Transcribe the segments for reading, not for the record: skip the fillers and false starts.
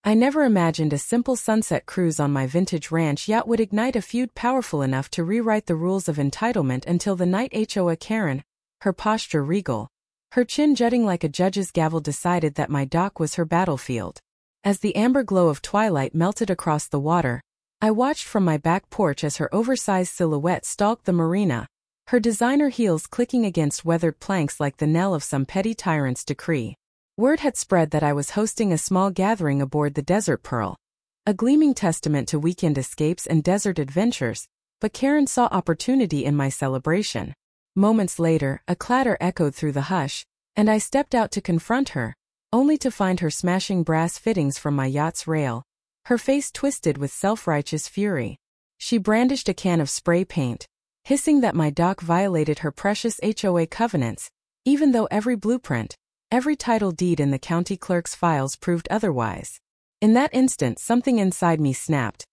I never imagined a simple sunset cruise on my vintage ranch yacht would ignite a feud powerful enough to rewrite the rules of entitlement until the night HOA Karen, her posture regal, her chin jutting like a judge's gavel, decided that my dock was her battlefield. As the amber glow of twilight melted across the water, I watched from my back porch as her oversized silhouette stalked the marina, her designer heels clicking against weathered planks like the knell of some petty tyrant's decree. Word had spread that I was hosting a small gathering aboard the Desert Pearl, a gleaming testament to weekend escapes and desert adventures, but Karen saw opportunity in my celebration. Moments later, a clatter echoed through the hush, and I stepped out to confront her, only to find her smashing brass fittings from my yacht's rail, her face twisted with self-righteous fury. She brandished a can of spray paint, hissing that my dock violated her precious HOA covenants, even though every blueprint, every title deed in the county clerk's files proved otherwise. In that instant, something inside me snapped.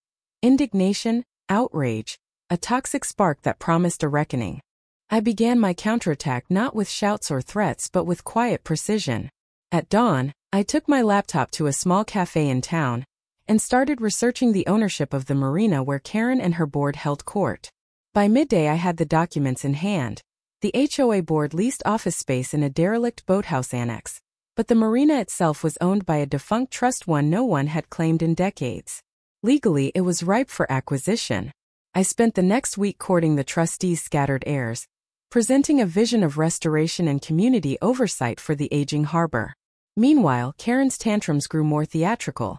Indignation, outrage, a toxic spark that promised a reckoning. I began my counterattack not with shouts or threats but with quiet precision. At dawn, I took my laptop to a small cafe in town and started researching the ownership of the marina where Karen and her board held court. By midday, I had the documents in hand. The HOA board leased office space in a derelict boathouse annex, but the marina itself was owned by a defunct trust no one had claimed in decades. Legally, it was ripe for acquisition. I spent the next week courting the trustees' scattered heirs, presenting a vision of restoration and community oversight for the aging harbor. Meanwhile, Karen's tantrums grew more theatrical.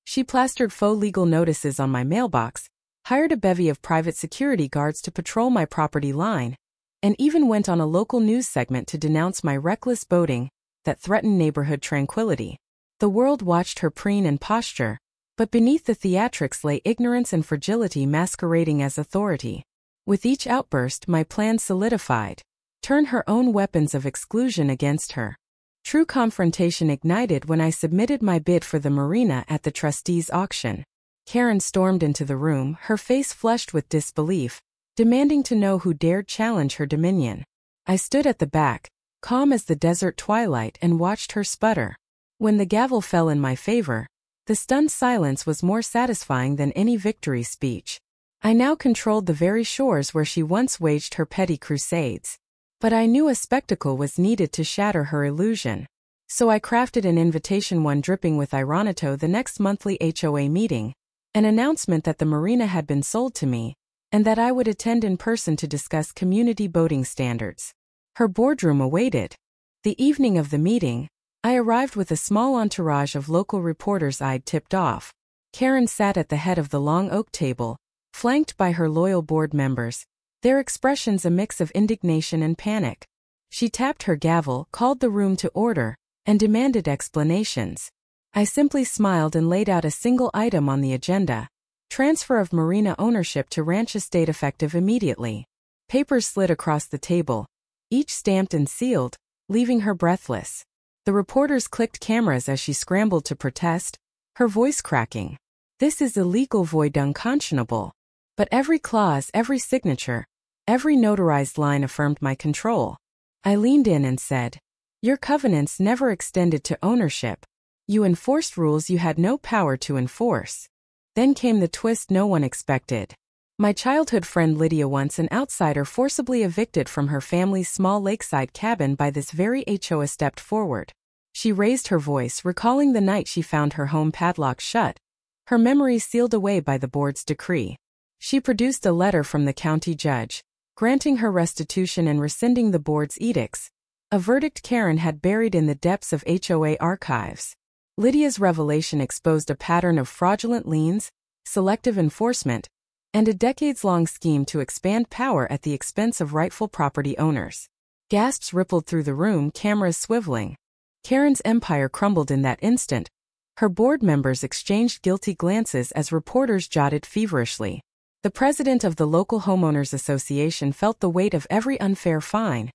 She plastered faux legal notices on my mailbox, hired a bevy of private security guards to patrol my property line, and even went on a local news segment to denounce my reckless boating that threatened neighborhood tranquility. The world watched her preen and posture, but beneath the theatrics lay ignorance and fragility masquerading as authority. With each outburst, my plan solidified. Turn her own weapons of exclusion against her. True confrontation ignited when I submitted my bid for the marina at the trustees' auction. Karen stormed into the room, her face flushed with disbelief, demanding to know who dared challenge her dominion. I stood at the back, calm as the desert twilight, and watched her sputter. When the gavel fell in my favor, the stunned silence was more satisfying than any victory speech. I now controlled the very shores where she once waged her petty crusades. But I knew a spectacle was needed to shatter her illusion. So I crafted an invitation, one dripping with ironito, the next monthly HOA meeting, an announcement that the marina had been sold to me, and that I would attend in person to discuss community boating standards. Her boardroom awaited. The evening of the meeting, I arrived with a small entourage of local reporters I'd tipped off. Karen sat at the head of the long oak table, flanked by her loyal board members, their expressions a mix of indignation and panic. She tapped her gavel, called the room to order, and demanded explanations. I simply smiled and laid out a single item on the agenda: transfer of marina ownership to ranch estate effective immediately. Papers slid across the table, each stamped and sealed, leaving her breathless. The reporters clicked cameras as she scrambled to protest, her voice cracking. This is illegal, void unconscionable. But every clause, every signature, every notarized line affirmed my control. I leaned in and said, "Your covenants never extended to ownership. You enforced rules you had no power to enforce." Then came the twist no one expected. My childhood friend Lydia, once an outsider forcibly evicted from her family's small lakeside cabin by this very HOA, stepped forward. She raised her voice, recalling the night she found her home padlocked shut, her memory sealed away by the board's decree. She produced a letter from the county judge, granting her restitution and rescinding the board's edicts, a verdict Karen had buried in the depths of HOA archives. Lydia's revelation exposed a pattern of fraudulent liens, selective enforcement, and a decades-long scheme to expand power at the expense of rightful property owners. Gasps rippled through the room, cameras swiveling. Karen's empire crumbled in that instant. Her board members exchanged guilty glances as reporters jotted feverishly. The president of the local homeowners association felt the weight of every unfair fine,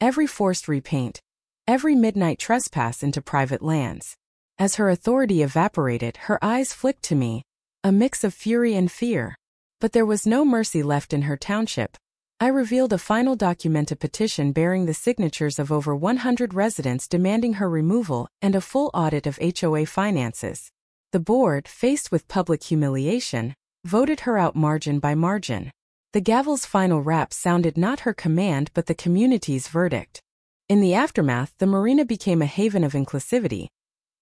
every forced repaint, every midnight trespass into private lands. As her authority evaporated, her eyes flicked to me, a mix of fury and fear. But there was no mercy left in her township. I revealed a final document, a petition bearing the signatures of over 100 residents demanding her removal and a full audit of HOA finances. The board, faced with public humiliation, voted her out margin by margin. The gavel's final rap sounded not her command but the community's verdict. In the aftermath, the marina became a haven of inclusivity.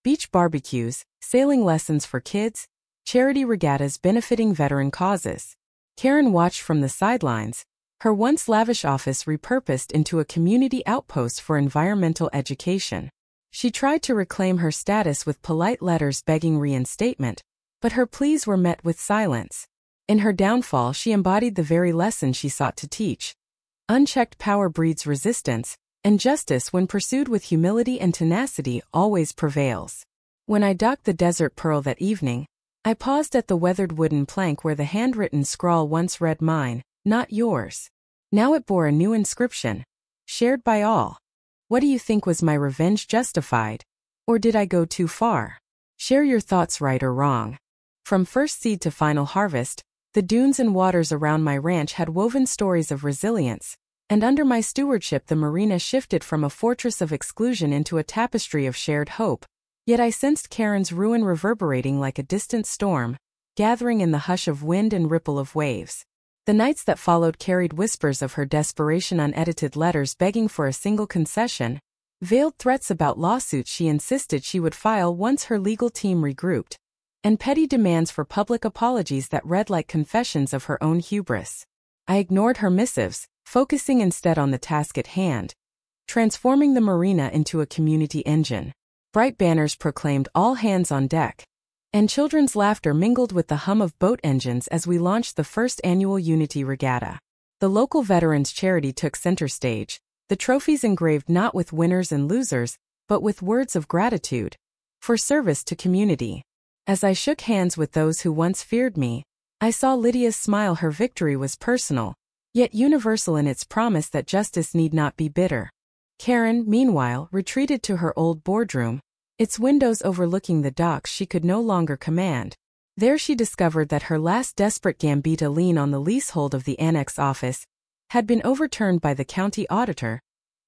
Beach barbecues, sailing lessons for kids, charity regattas benefiting veteran causes. Karen watched from the sidelines, her once lavish office repurposed into a community outpost for environmental education. She tried to reclaim her status with polite letters begging reinstatement, but her pleas were met with silence. In her downfall, she embodied the very lesson she sought to teach. Unchecked power breeds resistance, and justice, when pursued with humility and tenacity, always prevails. When I docked the Desert Pearl that evening, I paused at the weathered wooden plank where the handwritten scrawl once read "Mine, not yours." Now it bore a new inscription: shared by all. What do you think, was my revenge justified? Or did I go too far? Share your thoughts, right or wrong. From first seed to final harvest, the dunes and waters around my ranch had woven stories of resilience, and under my stewardship the marina shifted from a fortress of exclusion into a tapestry of shared hope. Yet I sensed Karen's ruin reverberating like a distant storm, gathering in the hush of wind and ripple of waves. The nights that followed carried whispers of her desperation, unedited letters begging for a single concession, veiled threats about lawsuits she insisted she would file once her legal team regrouped, and petty demands for public apologies that read like confessions of her own hubris. I ignored her missives, focusing instead on the task at hand: transforming the marina into a community engine. Bright banners proclaimed "all hands on deck," and children's laughter mingled with the hum of boat engines as we launched the first annual Unity Regatta. The local veterans charity took center stage, the trophies engraved not with winners and losers, but with words of gratitude for service to community. As I shook hands with those who once feared me, I saw Lydia's smile. Her victory was personal, yet universal in its promise that justice need not be bitter. Karen, meanwhile, retreated to her old boardroom, its windows overlooking the docks she could no longer command. There she discovered that her last desperate gambita lien on the leasehold of the annex office had been overturned by the county auditor,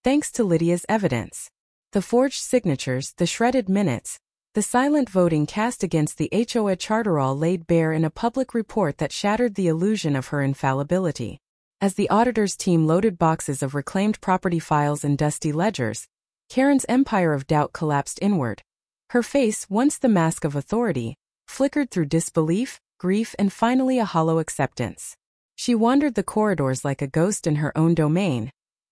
thanks to Lydia's evidence. The forged signatures, the shredded minutes, the silent voting cast against the HOA charter, all laid bare in a public report that shattered the illusion of her infallibility. As the auditor's team loaded boxes of reclaimed property files and dusty ledgers, Karen's empire of doubt collapsed inward. Her face, once the mask of authority, flickered through disbelief, grief, and finally a hollow acceptance. She wandered the corridors like a ghost in her own domain,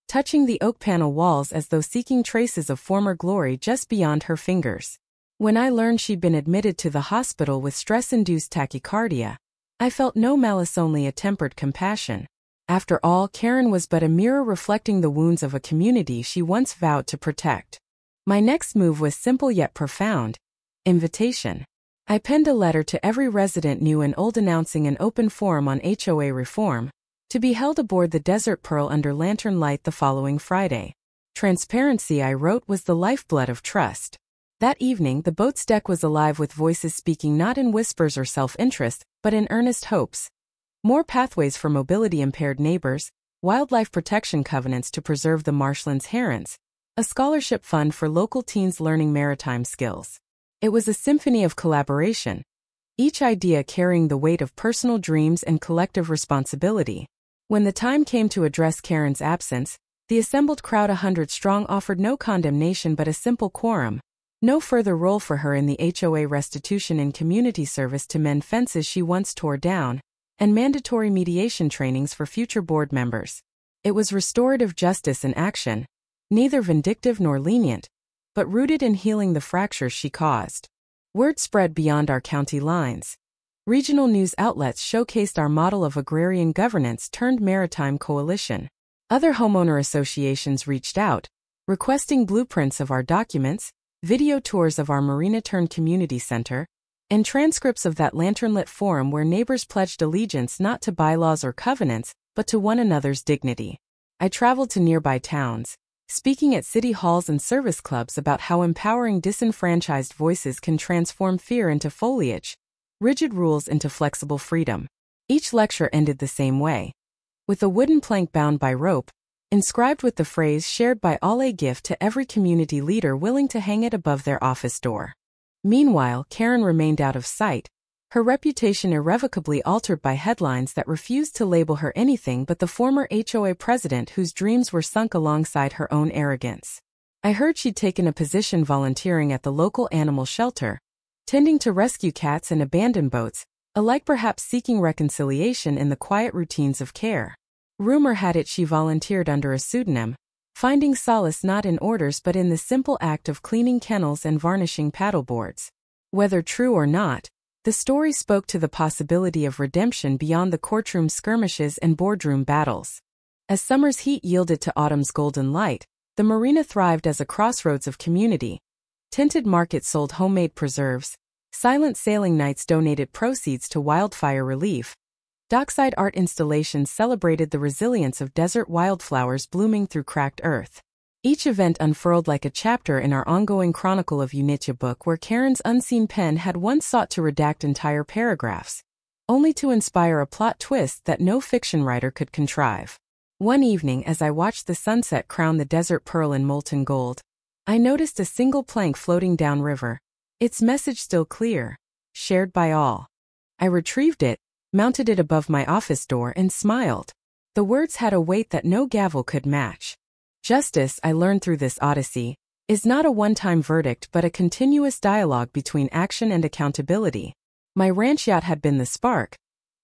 touching the oak panel walls as though seeking traces of former glory just beyond her fingers. When I learned she'd been admitted to the hospital with stress-induced tachycardia, I felt no malice, only a tempered compassion. After all, Karen was but a mirror reflecting the wounds of a community she once vowed to protect. My next move was simple yet profound: invitation. I penned a letter to every resident, new and old, announcing an open forum on HOA reform, to be held aboard the Desert Pearl under lantern light the following Friday. Transparency, I wrote, was the lifeblood of trust. That evening, the boat's deck was alive with voices speaking not in whispers or self-interest, but in earnest hopes. More pathways for mobility-impaired neighbors, wildlife protection covenants to preserve the marshlands herons, a scholarship fund for local teens learning maritime skills. It was a symphony of collaboration, each idea carrying the weight of personal dreams and collective responsibility. When the time came to address Karen's absence, the assembled crowd, 100 strong, offered no condemnation but a simple quorum: no further role for her in the HOA, restitution and community service to mend fences she once tore down, and mandatory mediation trainings for future board members. It was restorative justice in action, neither vindictive nor lenient, but rooted in healing the fractures she caused. Word spread beyond our county lines. Regional news outlets showcased our model of agrarian governance turned maritime coalition. Other homeowner associations reached out, requesting blueprints of our documents, video tours of our marina turned community center, and transcripts of that lanternlit forum where neighbors pledged allegiance not to bylaws or covenants, but to one another's dignity. I traveled to nearby towns, speaking at city halls and service clubs about how empowering disenfranchised voices can transform fear into foliage, rigid rules into flexible freedom. Each lecture ended the same way, with a wooden plank bound by rope, inscribed with the phrase "shared by all," a gift to every community leader willing to hang it above their office door. Meanwhile, Karen remained out of sight, her reputation irrevocably altered by headlines that refused to label her anything but the former HOA president whose dreams were sunk alongside her own arrogance. I heard she'd taken a position volunteering at the local animal shelter, tending to rescue cats and abandoned boats, alike perhaps seeking reconciliation in the quiet routines of care. Rumor had it she volunteered under a pseudonym, finding solace not in orders but in the simple act of cleaning kennels and varnishing paddleboards. Whether true or not, the story spoke to the possibility of redemption beyond the courtroom skirmishes and boardroom battles. As summer's heat yielded to autumn's golden light, the Marina thrived as a crossroads of community. Tinted markets sold homemade preserves, silent sailing nights donated proceeds to wildfire relief, dockside art installations celebrated the resilience of desert wildflowers blooming through cracked earth. Each event unfurled like a chapter in our ongoing chronicle of Yacht book where Karen's unseen pen had once sought to redact entire paragraphs, only to inspire a plot twist that no fiction writer could contrive. One evening as I watched the sunset crown the desert pearl in molten gold, I noticed a single plank floating downriver, its message still clear, shared by all. I retrieved it, mounted it above my office door and smiled. The words had a weight that no gavel could match. Justice, I learned through this odyssey, is not a one-time verdict but a continuous dialogue between action and accountability. My ranch yacht had been the spark,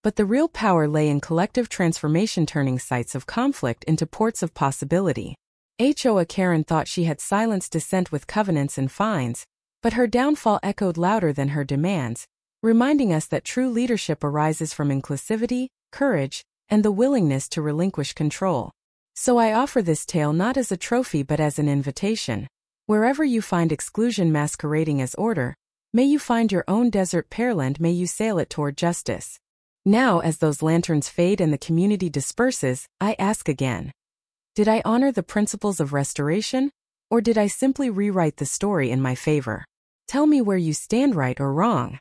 but the real power lay in collective transformation, turning sites of conflict into ports of possibility. HOA Karen thought she had silenced dissent with covenants and fines, but her downfall echoed louder than her demands, reminding us that true leadership arises from inclusivity, courage, and the willingness to relinquish control. So I offer this tale not as a trophy but as an invitation. Wherever you find exclusion masquerading as order, may you find your own desert pearland, may you sail it toward justice. Now, as those lanterns fade and the community disperses, I ask again. Did I honor the principles of restoration, or did I simply rewrite the story in my favor? Tell me where you stand, right or wrong.